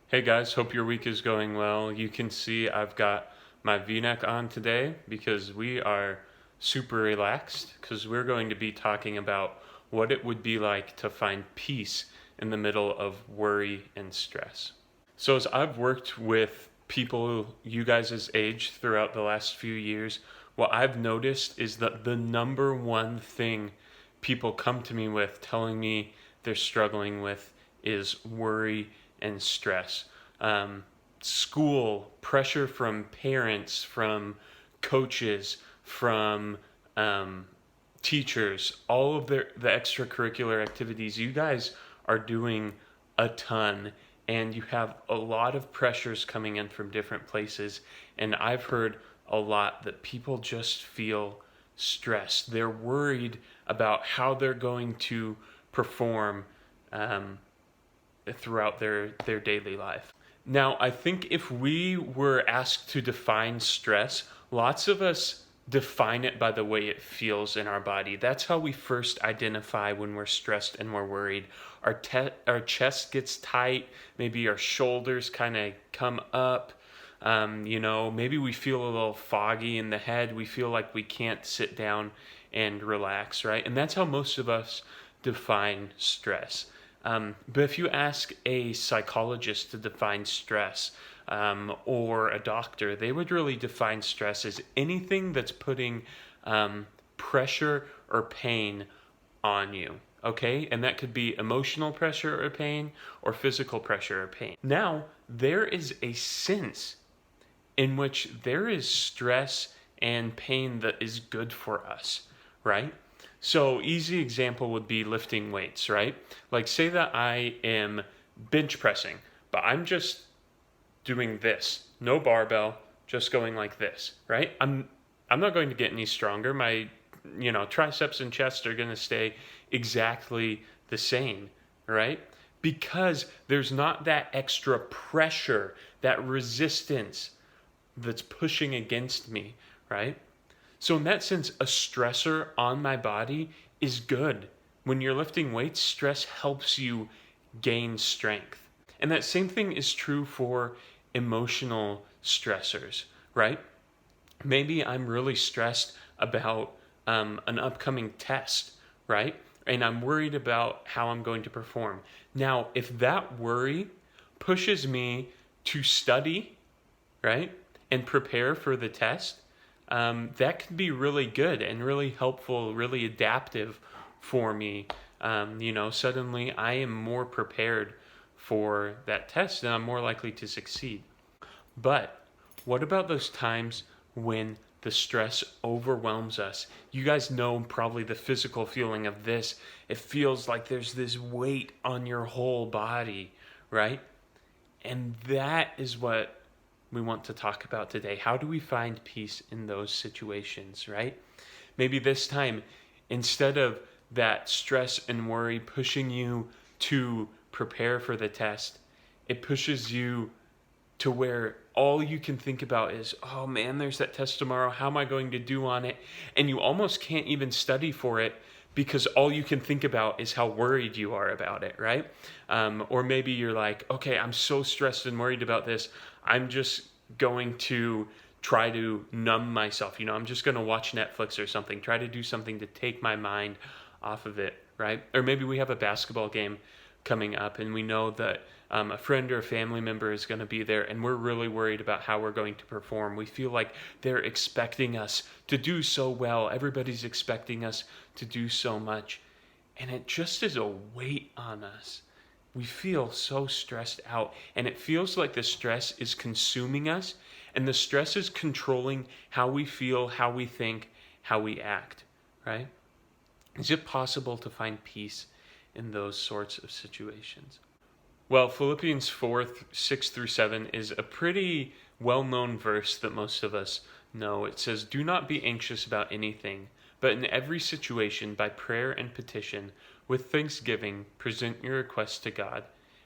Hey guys, hope your week is going well. You can see I've got my V-neck on today because we are super relaxed because we're going to be talking about what it would be like to find peace in the middle of worry and stress. So as I've worked with people you guys' age throughout the last few years, what I've noticed is that the number one thing people come to me with telling me they're struggling with is worry and stress. Um, School, pressure from parents, from coaches, from teachers, all of the extracurricular activities. You guys are doing a ton, and you have a lot of pressures coming in from different places. And I've heard a lot that people just feel stressed. They're worried about how they're going to perform um, throughout their daily life. Now, I think if we were asked to define stress, lots of us define it by the way it feels in our body. That's how we first identify when we're stressed and we're worried. Our chest gets tight, maybe our shoulders kind of come up. Maybe we feel a little foggy in the head. We feel like we can't sit down and relax, right? And that's how most of us define stress. But if you ask a psychologist to define stress, or a doctor, they would really define stress as anything that's putting pressure or pain on you. Okay? And that could be emotional pressure or pain or physical pressure or pain. Now, there is a sense in which there is stress and pain that is good for us, right? So, easy example would be lifting weights, right? Like, say that I am bench pressing, but I'm just doing this, no barbell, just going like this, right? I'm not going to get any stronger. My triceps and chest are going to stay exactly the same, right? Because there's not that extra pressure, that resistance that's pushing against me, right? So, in that sense, a stressor on my body is good. When you're lifting weights, stress helps you gain strength. And that same thing is true for emotional stressors, right? Maybe I'm really stressed about an upcoming test, right? And I'm worried about how I'm going to perform. Now, if that worry pushes me to study, right, and prepare for the test, that can be really good and really helpful, really adaptive for me. Suddenly I am more prepared for that test and I'm more likely to succeed. But what about those times when the stress overwhelms us? You guys know probably the physical feeling of this. It feels like there's this weight on your whole body, right? And that is what we want to talk about today. How do we find peace in those situations, right? Maybe this time, instead of that stress and worry pushing you to prepare for the test, it pushes you to where all you can think about is, oh man, there's that test tomorrow. How am I going to do on it? And you almost can't even study for it because all you can think about is how worried you are about it, right? Or maybe you're like, okay, I'm so stressed and worried about this. I'm just going to try to numb myself. I'm just going to watch Netflix or something, try to do something to take my mind off of it, right? Or maybe we have a basketball game coming up and we know that a friend or a family member is going to be there and we're really worried about how we're going to perform. We feel like they're expecting us to do so well. Everybody's expecting us to do so much. And it just is a weight on us. We feel so stressed out and it feels like the stress is consuming us and the stress is controlling how we feel, how we think, how we act, right? Is it possible to find peace in those sorts of situations? Well, Philippians 4 6 through 7 is a pretty well known verse that most of us know. It says, "Do not be anxious about anything, but in every situation, by prayer and petition, with thanksgiving, present your requests to God,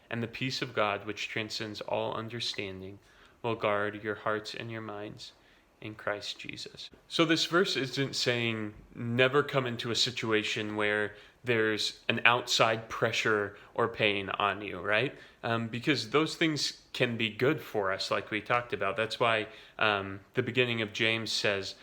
and the peace of God, which transcends all understanding, will guard your hearts and your minds in Christ Jesus." So this verse isn't saying never come into a situation where there's an outside pressure or pain on you, right? Because those things can be good for us, like we talked about. That's why the beginning of James says,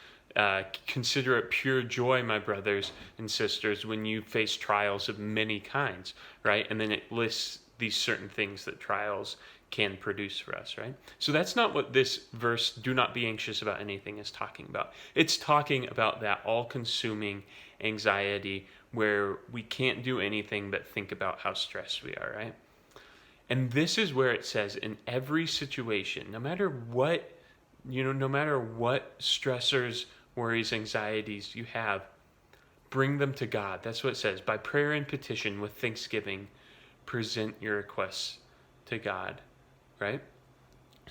consider it pure joy, my brothers and sisters, when you face trials of many kinds, right? And then it lists these certain things that trials can produce for us, right? So that's not what this verse, do not be anxious about anything, is talking about. It's talking about that all-consuming anxiety where we can't do anything but think about how stressed we are, right? And this is where it says, in every situation, no matter what, no matter what stressors, worries, anxieties you have, bring them to God. That's what it says. By prayer and petition with thanksgiving, present your requests to God, right?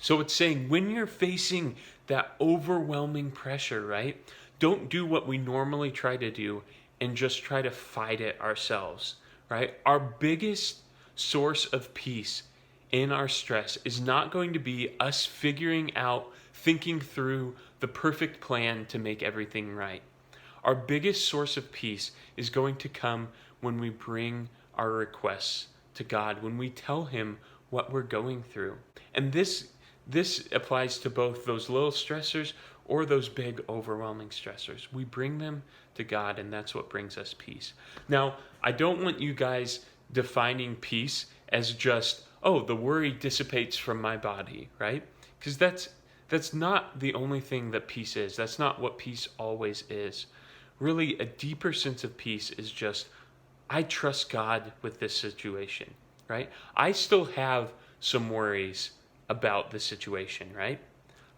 So it's saying when you're facing that overwhelming pressure, right? Don't do what we normally try to do and just try to fight it ourselves, right? Our biggest source of peace in our stress is not going to be us figuring out, thinking through the perfect plan to make everything right. Our biggest source of peace is going to come when we bring our requests to God, when we tell Him what we're going through. And this applies to both those little stressors or those big overwhelming stressors. We bring them to God, and that's what brings us peace. Now, I don't want you guys defining peace as just, oh, the worry dissipates from my body, right? Because that's not the only thing that peace is. That's not what peace always is. Really, a deeper sense of peace is just, I trust God with this situation, right? I still have some worries about the situation, right?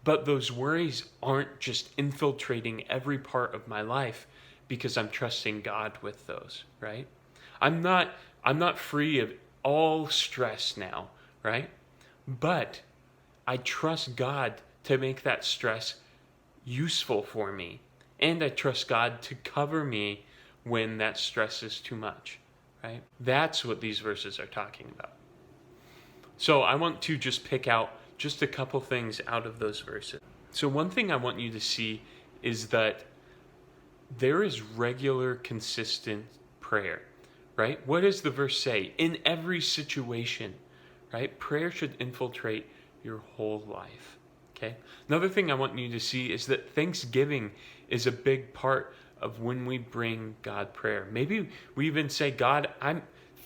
But those worries aren't just infiltrating every part of my life because I'm trusting God with those, right? I'm not free of all stress now, right? But I trust God to make that stress useful for me. And I trust God to cover me when that stress is too much, right? That's what these verses are talking about. So I want to just pick out just a couple things out of those verses. So one thing I want you to see is that there is regular, consistent prayer, right? What does the verse say? In every situation, right? Prayer should infiltrate your whole life, okay? Another thing I want you to see is that thanksgiving is a big part of when we bring God prayer. Maybe we even say, God,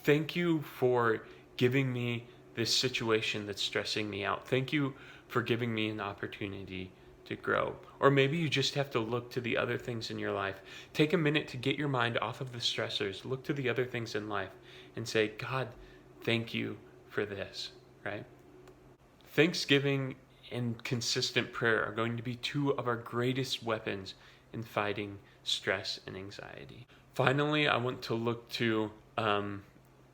thank you for giving me this situation that's stressing me out. Thank you for giving me an opportunity to grow. Or maybe you just have to look to the other things in your life. Take a minute to get your mind off of the stressors. Look to the other things in life and say, God, thank you for this, right? Thanksgiving and consistent prayer are going to be two of our greatest weapons in fighting stress and anxiety. Finally, I want to look to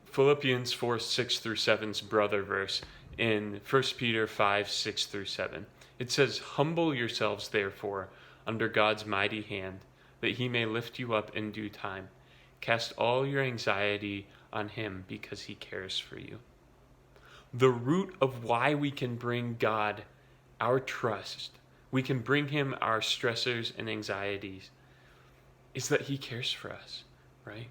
Philippians 4, 6 through 7's brother verse in 1 Peter 5, 6 through 7. It says, humble yourselves, therefore, under God's mighty hand, that He may lift you up in due time. Cast all your anxiety on Him because He cares for you. The root of why we can bring God our trust, we can bring Him our stressors and anxieties, is that He cares for us, right?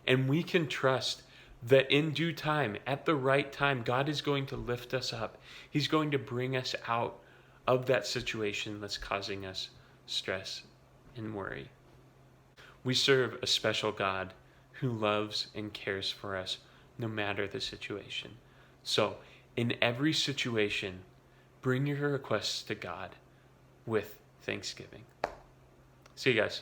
And we can trust that in due time, at the right time, God is going to lift us up. He's going to bring us out of that situation that's causing us stress and worry. We serve a special God who loves and cares for us no matter the situation. So, in every situation, bring your requests to God with thanksgiving. See you guys.